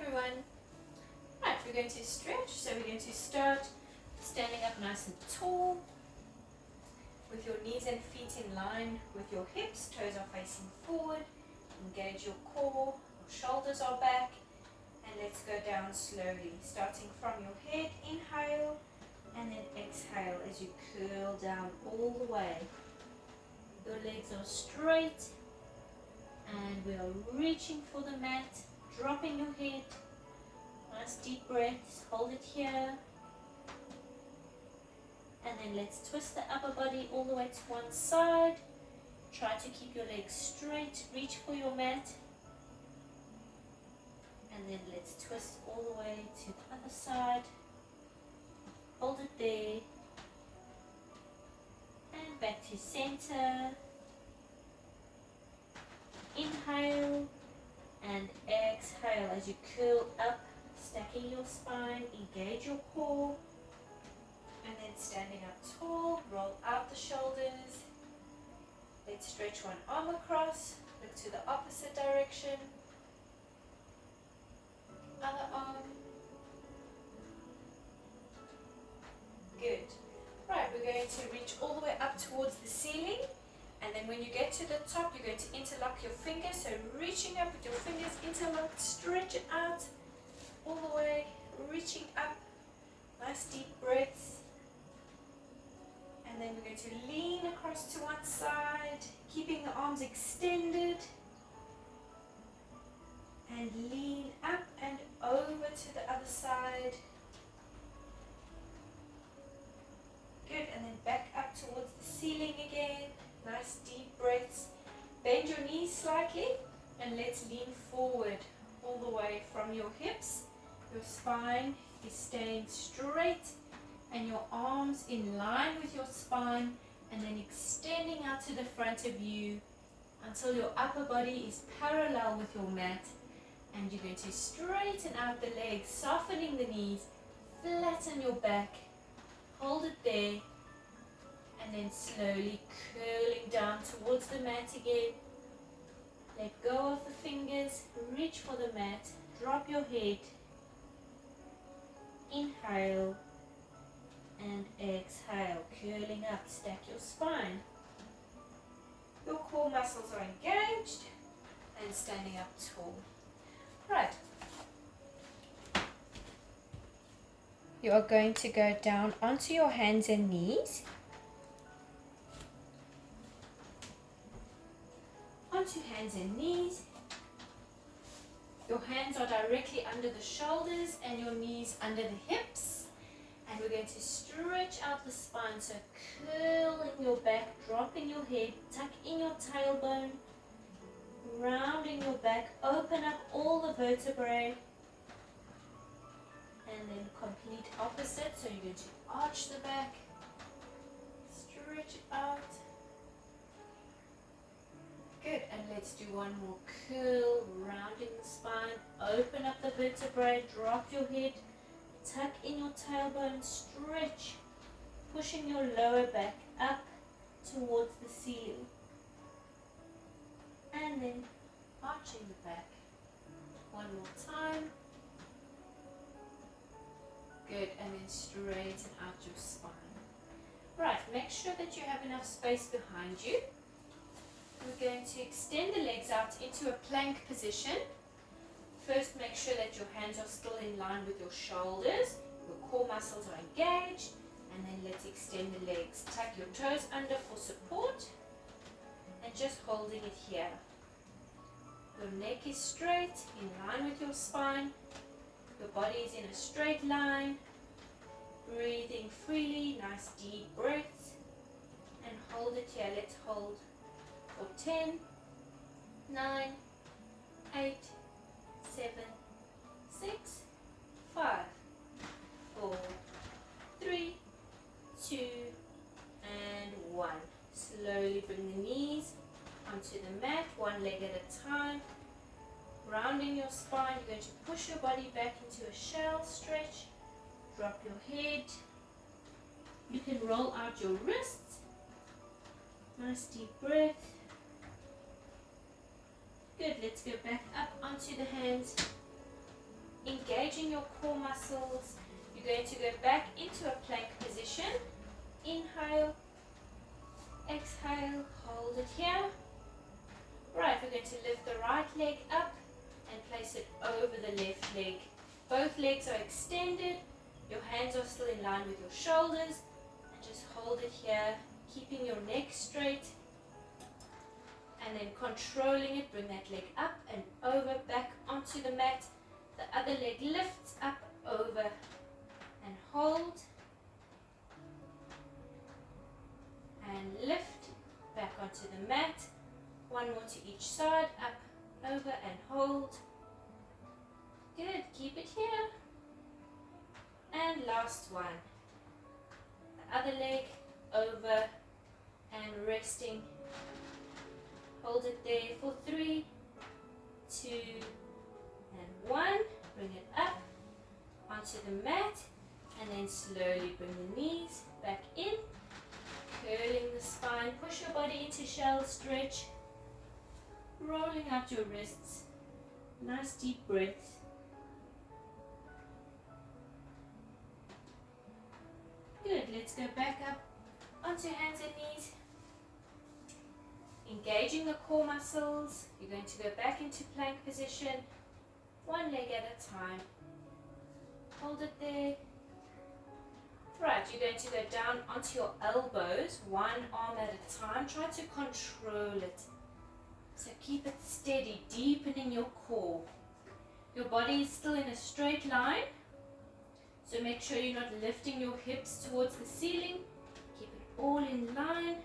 everyone. Right, we're going to stretch. So we're going to start standing up nice and tall with your knees and feet in line with your hips. Toes are facing forward. Engage your core. Your shoulders are back. And let's go down slowly, starting from your head. Inhale and then exhale as you curl down all the way. Your legs are straight and we are reaching for the mat, dropping your head. Nice deep breaths, hold it here. And then let's twist the upper body all the way to one side. Try to keep your legs straight, reach for your mat. And then let's twist all the way to the other side. Hold it there. And back to center. Inhale and exhale as you curl up, stacking your spine, engage your core. And then standing up tall, roll out the shoulders. Let's stretch one arm across, look to the opposite direction. Other arm. Good. Right, we're going to reach all the way up towards the ceiling. And then when you get to the top, you're going to interlock your fingers. So reaching up with your fingers interlocked, stretch it out all the way, reaching up. Nice deep breaths. And then we're going to lean across to one side, keeping the arms extended. And lean up and over to the other side. Good, and then back up towards the ceiling again. Nice deep breaths. Bend your knees slightly and let's lean forward all the way from your hips. Your spine is staying straight and your arms in line with your spine, and then extending out to the front of you until your upper body is parallel with your mat. And you're going to straighten out the legs, softening the knees, flatten your back, hold it there, and then slowly curling down towards the mat again. Let go of the fingers, reach for the mat, drop your head, inhale and exhale, curling up, stack your spine. Your core muscles are engaged and standing up tall. Right. You are going to go down onto your hands and knees. Onto hands and knees. Your hands are directly under the shoulders and your knees under the hips. And we're going to stretch out the spine, so curling your back, dropping your head, tuck in your tailbone, rounding your back, open up all the vertebrae, and then complete opposite. So you're going to arch the back, stretch it out. Good, and let's do one more curl, rounding the spine, open up the vertebrae, drop your head, tuck in your tailbone, stretch, pushing your lower back up towards the ceiling. And then arching the back. One more time. Good, and then straighten out your spine. Right, make sure that you have enough space behind you. We're going to extend the legs out into a plank position. First, make sure that your hands are still in line with your shoulders. Your core muscles are engaged. And then let's extend the legs. Tuck your toes under for support. And just holding it here. Your neck is straight, in line with your spine. Your body is in a straight line. Breathing freely, nice deep breaths. And hold it here. Let's hold for 10, 9, 8, 7, 6, 5, 4, 3, 2, and 1. Slowly bring the knees onto the mat, one leg at a time. Rounding your spine, you're going to push your body back into a shell stretch. Drop your head. You can roll out your wrists. Nice deep breath. Good, let's go back up onto the hands. engaging your core muscles. You're going to go back into a plank position. Inhale, exhale, hold it here. Right, we're going to lift the right leg up and place it over the left leg. Both legs are extended. Your hands are still in line with your shoulders. And just hold it here, keeping your neck straight. And then controlling it, bring that leg up and over, back onto the mat. The other leg lifts up, over, and hold. And lift, back onto the mat. One more to each side, up, over, and hold. Good, keep it here. And last one. The other leg, over, and resting. Hold it there for 3, 2, and 1. Bring it up onto the mat, and then slowly bring the knees back in. Curling the spine, push your body into shell stretch. Rolling out your wrists. Nice deep breath. Good, let's go back up onto hands and knees. Engaging the core muscles. You're going to go back into plank position. One leg at a time. Hold it there. Right, you're going to go down onto your elbows, one arm at a time. Try to control it. So keep it steady, deepening your core. Your body is still in a straight line. So make sure you're not lifting your hips towards the ceiling. Keep it all in line.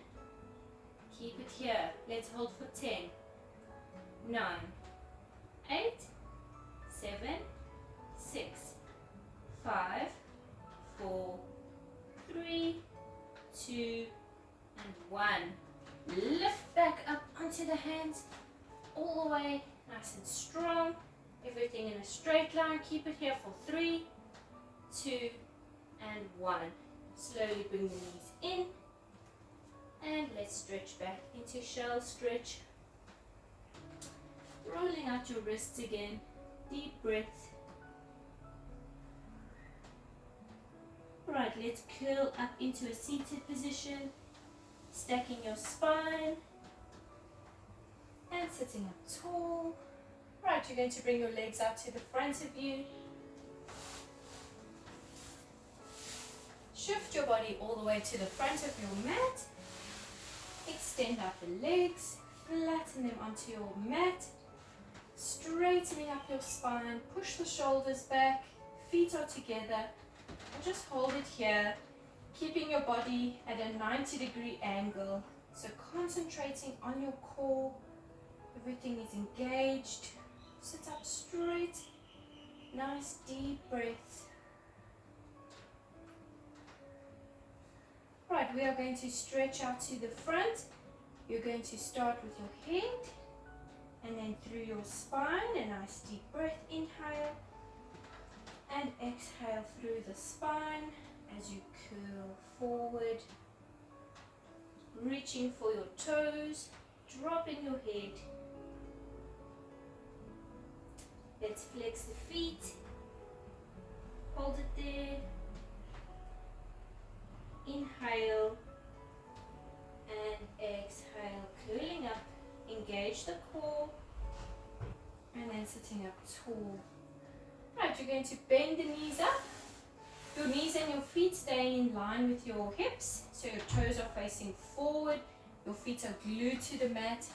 Keep it here. Let's hold for 10, 9, 8, 7, 6, 5, 4, 3, 2, and 1. Lift back up onto the hands, all the way, nice and strong. Everything in a straight line. Keep it here for 3, 2, and 1. Slowly bring the knees in. And let's stretch back into shell stretch. Rolling out your wrists again. Deep breath. Right, let's curl up into a seated position. Stacking your spine. And sitting up tall. Right, you're going to bring your legs out to the front of you. Shift your body all the way to the front of your mat. Extend out the legs, flatten them onto your mat, straightening up your spine, push the shoulders back, feet are together, and just hold it here, keeping your body at a 90-degree angle. So concentrating on your core, everything is engaged. Sit up straight, nice deep breath. Right, we are going to stretch out to the front. You're going to start with your head and then through your spine. A nice deep breath, inhale and exhale through the spine as you curl forward, reaching for your toes, dropping your head. Let's flex the feet, hold it there. Inhale and exhale, curling up, engage the core, and then sitting up tall. Right, you're going to bend the knees up. Your knees and your feet staying in line with your hips, so your toes are facing forward, your feet are glued to the mat,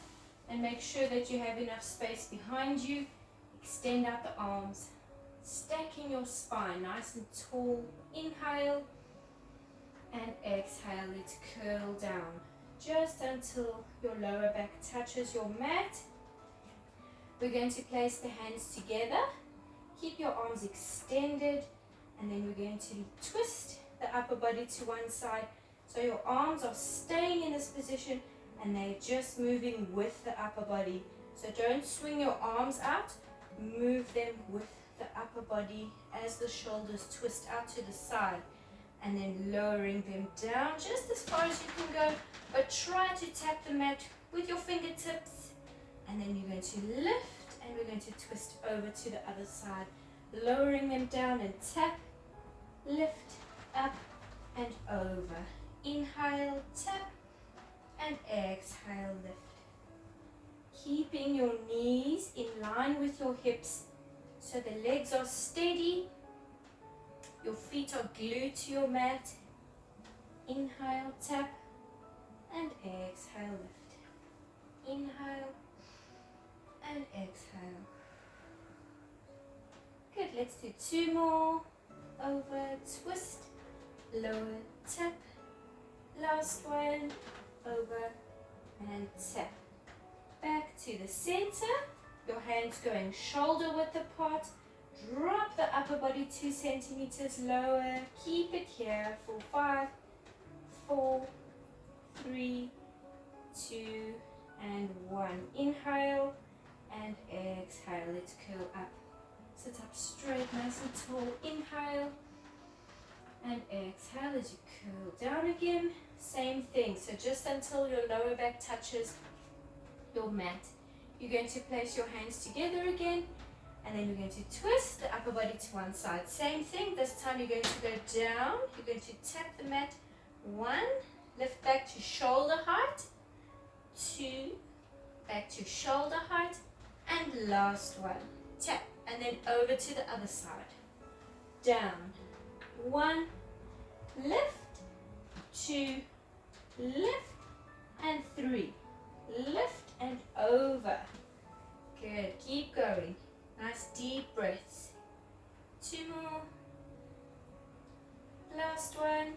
and make sure that you have enough space behind you. Extend out the arms, stacking your spine nice and tall. Inhale. And exhale, let's curl down just until your lower back touches your mat. We're going to place the hands together. Keep your arms extended, and then we're going to twist the upper body to one side. So your arms are staying in this position and they're just moving with the upper body. So don't swing your arms out, move them with the upper body as the shoulders twist out to the side. And then lowering them down just as far as you can go, but try to tap the mat with your fingertips. And then you're going to lift, and we're going to twist over to the other side. lowering them down and tap, lift, up and over. Inhale, tap, and exhale, lift. Keeping your knees in line with your hips so the legs are steady. Your feet are glued to your mat. Inhale, tap, and exhale, lift. Inhale and exhale. Good, let's do 2 more. Over, twist, lower, tap. Last one, over and tap. Back to the center. Your hands going shoulder width apart. Drop the upper body 2 centimeters lower. Keep it here for 5, 4, 3, 2, and 1. Inhale and exhale. Let's curl up. Sit up straight, nice and tall. Inhale and exhale as you curl down again. Same thing. So just until your lower back touches your mat. You're going to place your hands together again, and then you're going to twist the upper body to one side. Same thing. This time you're going to go down. You're going to tap the mat. 1, lift back to shoulder height. 2, back to shoulder height. And last one, tap. And then over to the other side. Down. 1, lift. 2, lift. And 3, lift and over. Good. Keep going. Nice deep breaths. 2 more. Last one.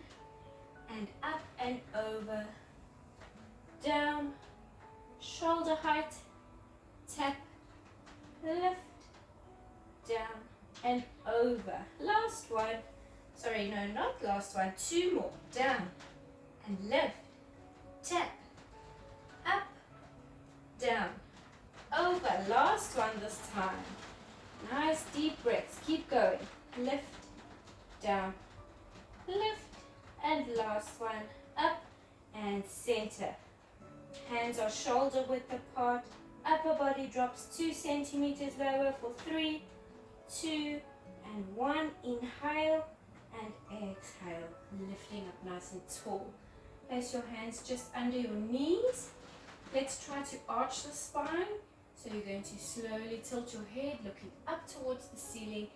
And up and over. Down. Shoulder height. Tap. Lift. Down and over. Last one. Sorry, no, not last one. 2 more. Down and lift. Tap. Up. Down. Over. Last one this time. Nice deep breaths. Keep going. Lift. Down. Lift. And last one. Up and center. Hands are shoulder width apart. Upper body drops 2 centimeters lower for 3, 2, and 1. Inhale and exhale. Lifting up nice and tall. Place your hands just under your knees. Let's try to arch the spine. So you're going to slowly tilt your head, looking up towards the ceiling,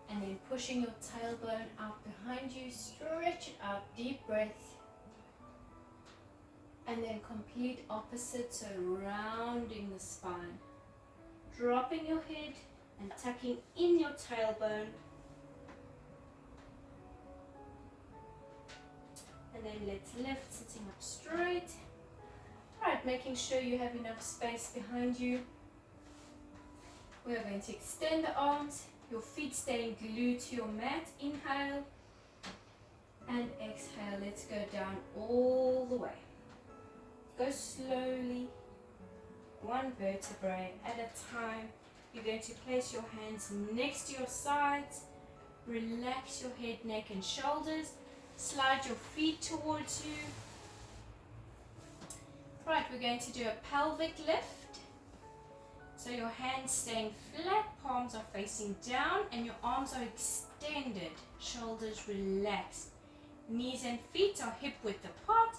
and then pushing your tailbone out behind you. Stretch it out, deep breath. And then complete opposite, so rounding the spine. Dropping your head and tucking in your tailbone. And then let's lift, sitting up straight. Right, making sure you have enough space behind you. We are going to extend the arms, your feet staying glued to your mat. Inhale and exhale. Let's go down all the way. Go slowly, 1 vertebrae at a time. You're going to place your hands next to your sides. Relax your head, neck and shoulders. Slide your feet towards you. Right, we're going to do a pelvic lift. So your hands staying flat, palms are facing down, and your arms are extended, shoulders relaxed. Knees and feet are hip width apart,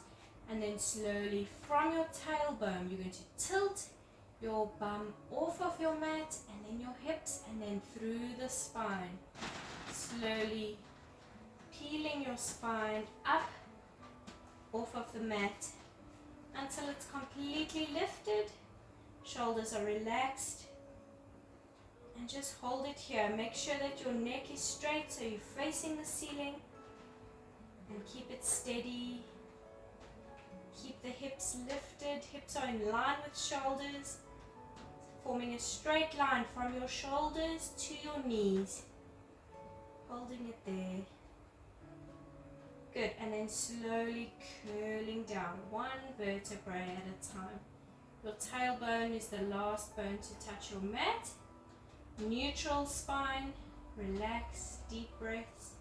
and then slowly from your tailbone, you're going to tilt your bum off of your mat, and then your hips, and then through the spine. Slowly peeling your spine up off of the mat until it's completely lifted. Shoulders are relaxed, and just hold it here. Make sure that your neck is straight so you're facing the ceiling, and keep it steady. Keep the hips lifted. Hips are in line with shoulders, forming a straight line from your shoulders to your knees. Holding it there. Good, and then slowly curling down 1 vertebrae at a time. Your tailbone is the last bone to touch your mat. Neutral spine, relax, deep breaths.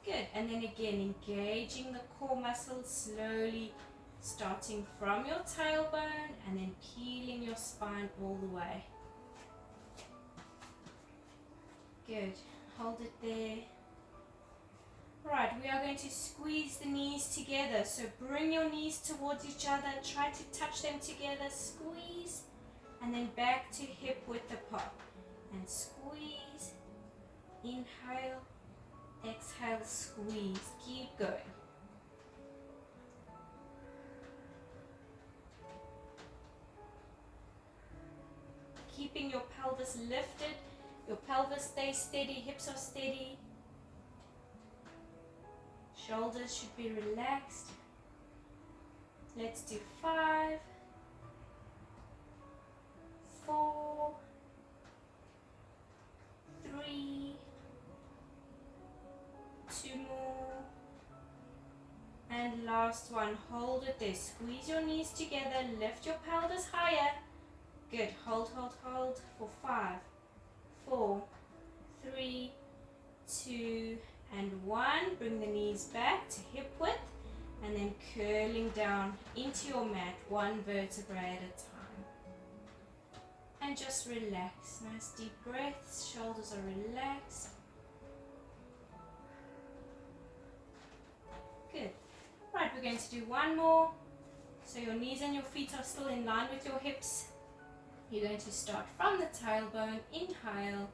Good, and then again engaging the core muscles slowly, starting from your tailbone and then peeling your spine all the way. Good. Hold it there. Right, we are going to squeeze the knees together. So bring your knees towards each other. Try to touch them together. Squeeze. And then back to hip width apart. And squeeze. Inhale. Exhale. Squeeze. Keep going. Keeping your pelvis lifted. Your pelvis stays steady. Hips are steady. Shoulders should be relaxed. Let's do 5, 4, 3, 2 more. And last one. Hold it there. Squeeze your knees together. Lift your pelvis higher. Good. Hold, hold, hold for 5, 4, 3, 2, and 1. Bring the knees back to hip width and then curling down into your mat, one vertebrae at a time. And just relax. Nice deep breaths. Shoulders are relaxed. Good. Right, we're going to do one more. So your knees and your feet are still in line with your hips. You're going to start from the tailbone. Inhale.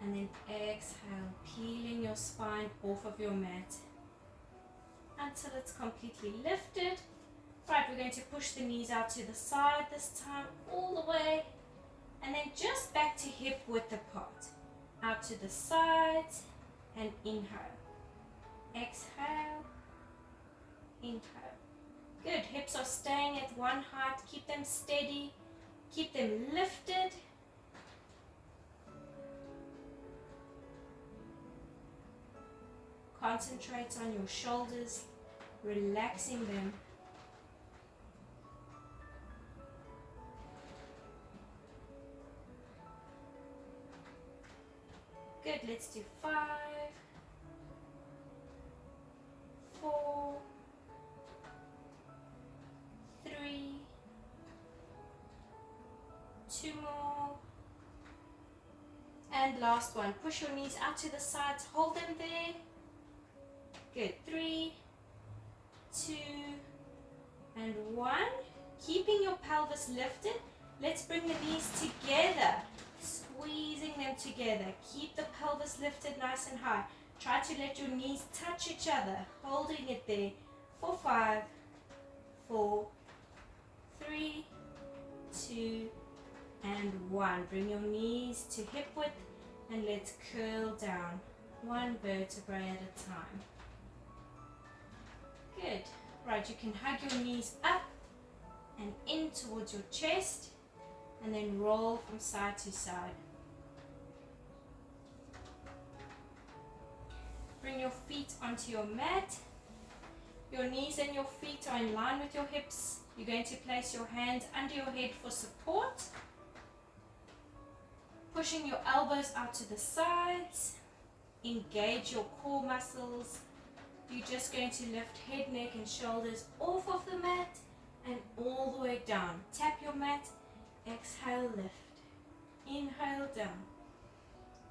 And then exhale, peeling your spine off of your mat until it's completely lifted. Right, we're going to push the knees out to the side this time, all the way. And then just back to hip width apart. Out to the sides and inhale. Exhale, inhale. Good, hips are staying at one height. Keep them steady, keep them lifted. Concentrate on your shoulders, relaxing them. Good, let's do 5, 4, 3, 2 more. And last one. Push your knees out to the sides, hold them there. Good. 3, 2, and 1. Keeping your pelvis lifted. Let's bring the knees together. Squeezing them together. Keep the pelvis lifted nice and high. Try to let your knees touch each other. Holding it there for 5, 4, 3, 2, and 1. Bring your knees to hip width and let's curl down. One vertebrae at a time. Good. Right, you can hug your knees up and in towards your chest and then roll from side to side. Bring your feet onto your mat. Your knees and your feet are in line with your hips. You're going to place your hands under your head for support. Pushing your elbows out to the sides. Engage your core muscles. You're just going to lift head, neck and shoulders off of the mat and all the way down. Tap your mat. Exhale, lift. Inhale, down.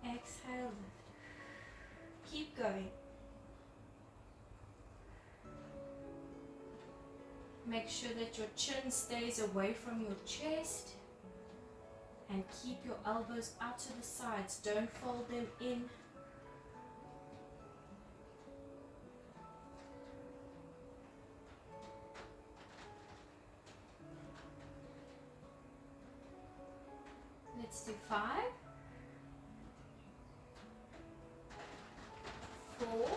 Exhale, lift. Keep going. Make sure that your chin stays away from your chest. And keep your elbows out to the sides. Don't fold them in. Let's do 5, 4,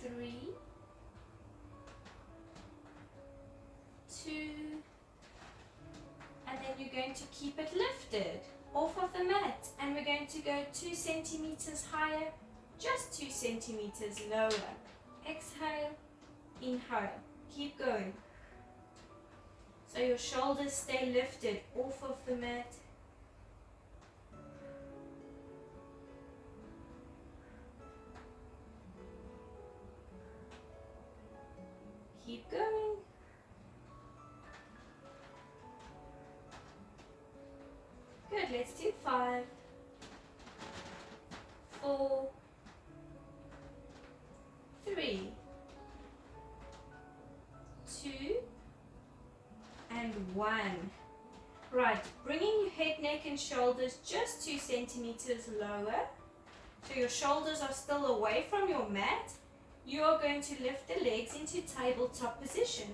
3, 2, and then you're going to keep it lifted off of the mat, and we're going to go 2 centimeters higher, just 2 centimeters lower. Exhale, inhale, keep going. So your shoulders stay lifted off of the mat. Keep going. Good. Good, let's do 5, 4, 3, 2, and 1. Right, bringing your head, neck and shoulders just 2 centimeters lower. So your shoulders are still away from your mat. You are going to lift the legs into tabletop position.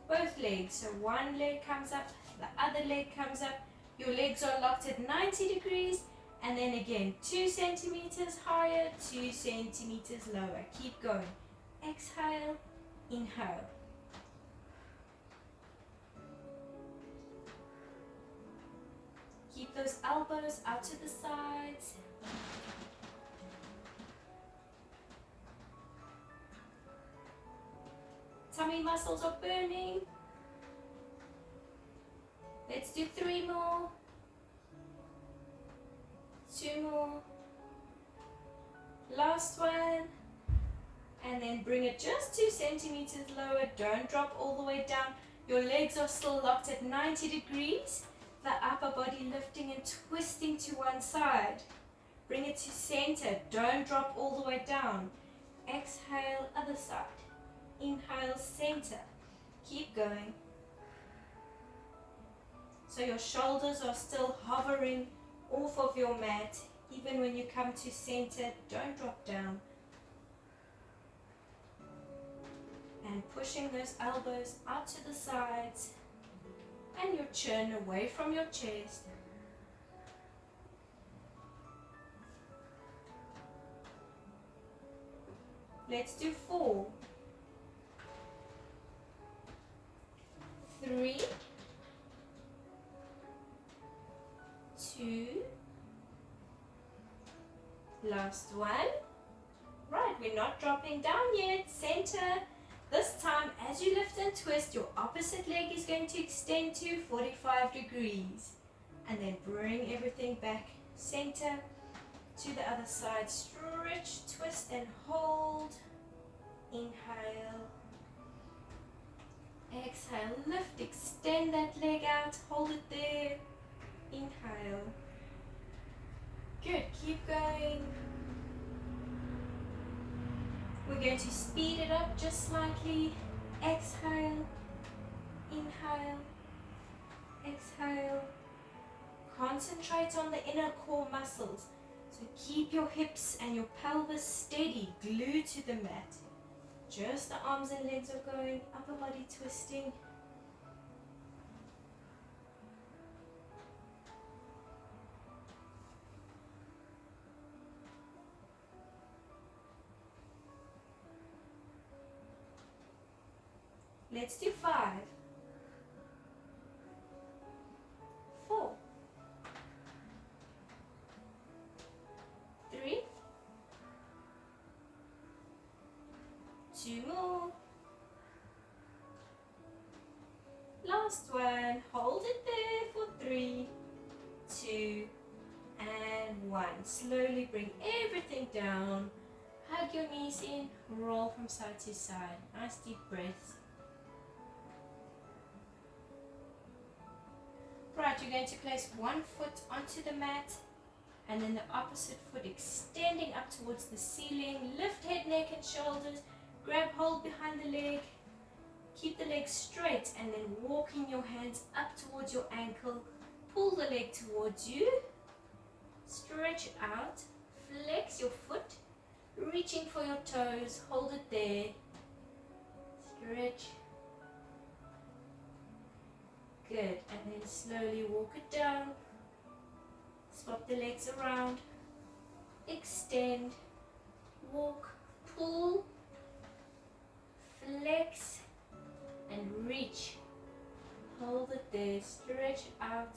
Both legs, so one leg comes up, the other leg comes up. Your legs are locked at 90 degrees, and then again 2 centimeters higher, 2 centimeters lower. Keep going. Exhale, inhale. Keep those elbows out to the sides. Tummy muscles are burning. Let's do 3 more. 2 more. Last one. And then bring it just 2 centimeters lower. Don't drop all the way down. Your legs are still locked at 90 degrees. The upper body lifting and twisting to one side. Bring it to center. Don't drop all the way down. Exhale, other side. Inhale, center. Keep going. So your shoulders are still hovering off of your mat. Even when you come to center, don't drop down. And pushing those elbows out to the sides and your chin away from your chest. Let's do 4, 3, 2, last one. Right, we're not dropping down yet. Center. This time, as you lift and twist, your opposite leg is going to extend to 45 degrees. And then bring everything back center to the other side. Stretch, twist, and hold. Inhale. Exhale, lift, extend that leg out, hold it there. Inhale. Good, keep going. We're going to speed it up just slightly. Exhale, inhale, exhale. Concentrate on the inner core muscles. So keep your hips and your pelvis steady, glued to the mat. Just the arms and legs are going, upper body twisting. Let's do 5, 4, 3, 2 more. Last one. Hold it there for 3, 2, and 1. Slowly bring everything down. Hug your knees in. Roll from side to side. Nice deep breaths. Right, you're going to place one foot onto the mat and then the opposite foot extending up towards the ceiling. Lift head, neck and shoulders. Grab hold behind the leg. Keep the leg straight and then walking your hands up towards your ankle. Pull the leg towards you. Stretch it out. Flex your foot. Reaching for your toes. Hold it there. Stretch. Good, and then slowly walk it down. Swap the legs around. Extend. Walk. Pull. Flex. And reach. Hold it there. Stretch out.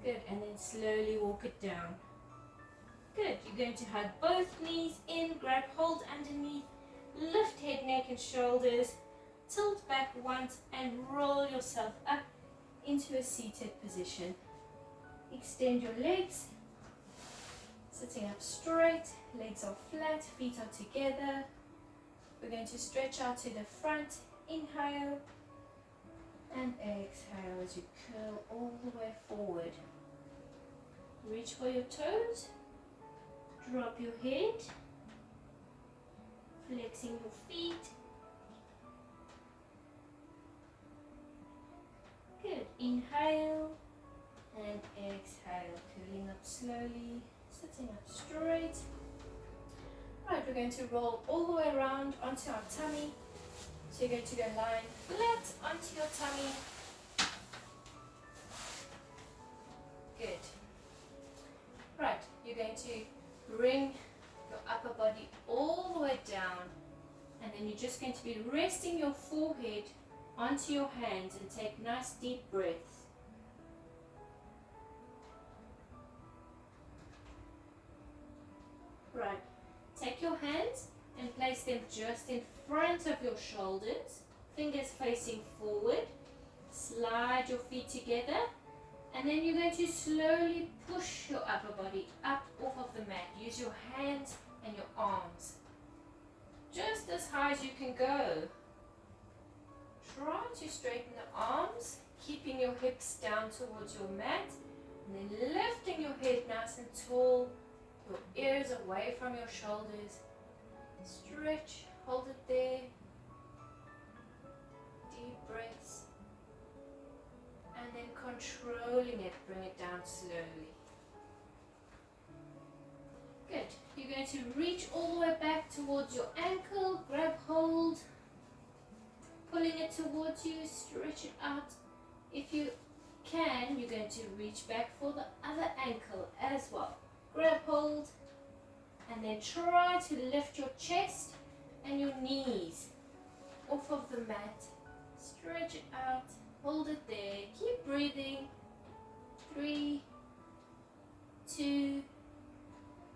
Good, and then slowly walk it down. Good, you're going to hug both knees in. Grab hold underneath. Lift head, neck and shoulders. Tilt back once and roll yourself up into a seated position. Extend your legs, sitting up straight, legs are flat, feet are together. We're going to stretch out to the front. Inhale, And exhale as you curl all the way forward. Reach for your toes. Drop your head. Flexing your feet. Good. Inhale and exhale. Curling up slowly. Sitting up straight. Right, we're going to roll all the way around onto our tummy. So you're going to go lying flat onto your tummy. Good. Right, you're going to bring your upper body all the way down, and then you're just going to be resting your forehead onto your hands and take nice deep breaths. Right, take your hands and place them just in front of your shoulders, fingers facing forward. Slide your feet together, and then you're going to slowly push your upper body up off of the mat. Use your hands and your arms just as high as you can go. Try to straighten the arms, keeping your hips down towards your mat, and then lifting your head nice and tall, your ears away from your shoulders. Stretch, hold it there. Deep breaths. And then controlling it, bring it down slowly. Good. You're going to reach all the way back towards your ankle, grab hold, pulling it towards you, stretch it out. If you can, you're going to reach back for the other ankle as well. Grab hold, and then try to lift your chest and your knees off of the mat. Stretch it out, hold it there, keep breathing. 3, 2,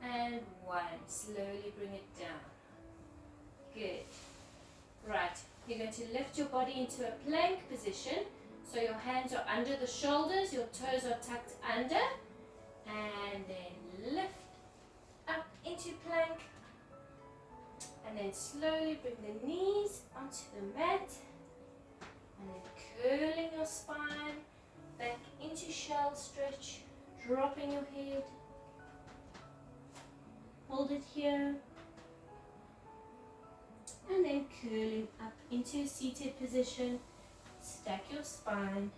and 1. Slowly bring it down. Good. Right, you're going to lift your body into a plank position. So your hands are under the shoulders, your toes are tucked under, and then lift up into plank, and then slowly bring the knees onto the mat, and then curling your spine back into shell stretch, dropping your head, hold it here, and then curling up into a seated position. Stack your spine,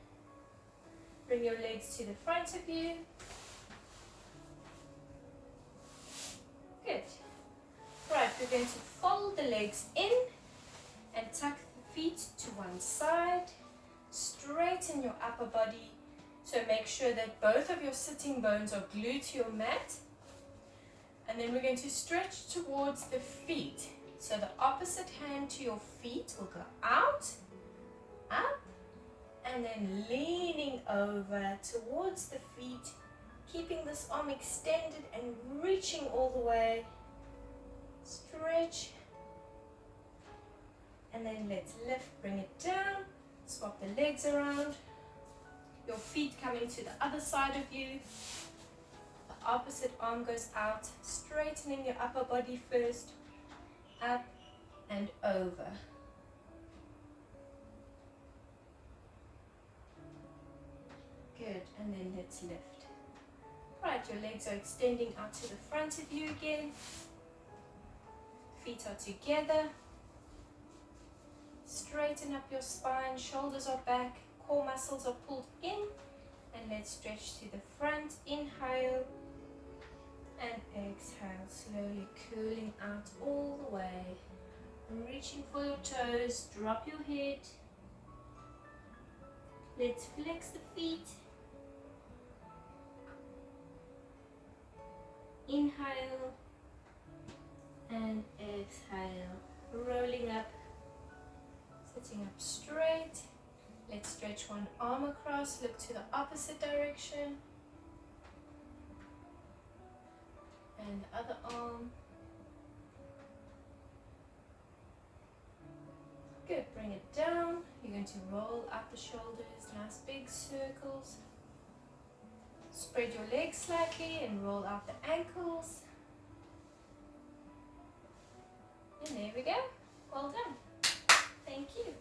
bring your legs to the front of you. Good. Right, we're going to fold the legs in and tuck the feet to one side. Straighten your upper body, so make sure that both of your sitting bones are glued to your mat. And then we're going to stretch towards the feet. So the opposite hand to your feet will go out, up, and then leaning over towards the feet, keeping this arm extended and reaching all the way. Stretch, and then let's lift, bring it down, swap the legs around, your feet coming to the other side of you. The opposite arm goes out, straightening your upper body first, up and over. Good, and then let's lift. Right, your legs are extending out to the front of you again. Feet are together. Straighten up your spine, shoulders are back, core muscles are pulled in, and let's stretch to the front. Inhale and exhale, slowly curling out all the way. Reaching for your toes, drop your head. Let's flex the feet. Inhale and exhale, rolling up, sitting up straight. Let's stretch one arm across, look to the opposite direction, and the other arm. Good, bring it down. You're going to roll up the shoulders, nice big circles. Spread your legs slightly and roll out the ankles. And there we go. Well done. Thank you.